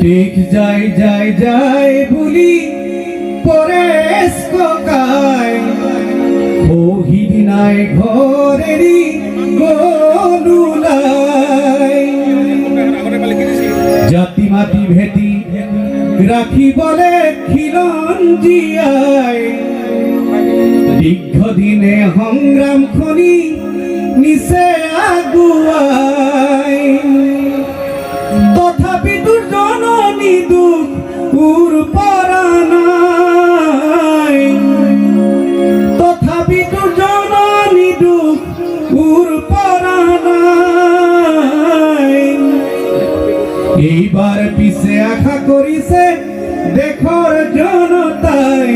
ঠিক যাই যাই যাই বলি পরেশ ককাই বহিদি নাই ঘরেরই গলুলাই জাতি মাটি ভেটি রাখি বলে খিলন জিয়াই দীর্ঘদিনে সংগ্রাম খনি নিচে আগুয়াই তথাপি তোর জননী দুখ উর পরা নাই তথাপি তোর জননী দুখ উর পরা নাই এইবার পিছে আশা করিছে দেশৰ জনতাই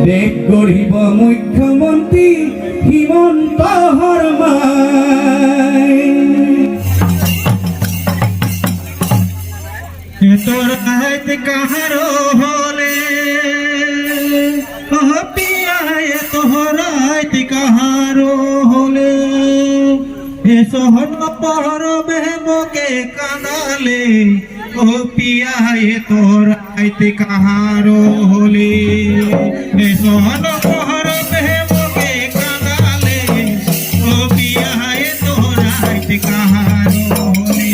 দেশ গঢ়িব মুখ্যমন্ত্ৰী হিমন্ত শৰ্মাই তোর আইত কাহারো হলে পিয়ায় তোর আইত কাহারো হলে এ সহন পর বেহমকে কানালে ও পিয়ায় তোর আইত কাহারো হলে এ সহন পর বেহমকে কানালে ও পিয়ায় তোর আইত কাহারো হলে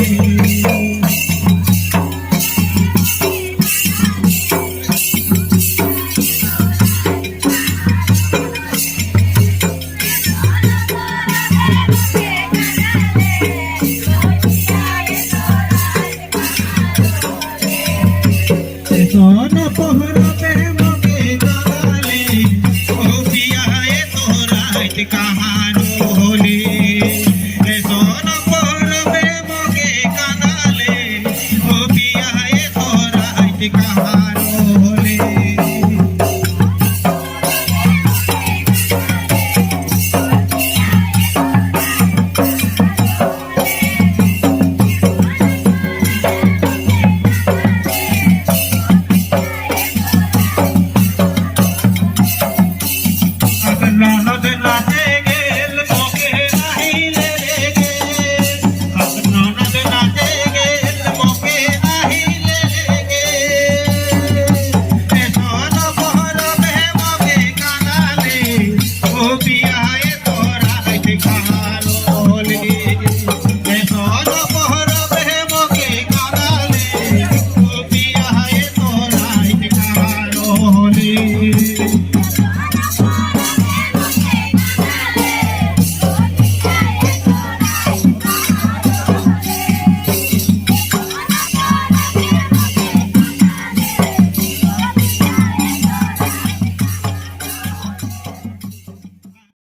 सोन पहर पे मगे गाले ओ पिया है तोरा कहाँ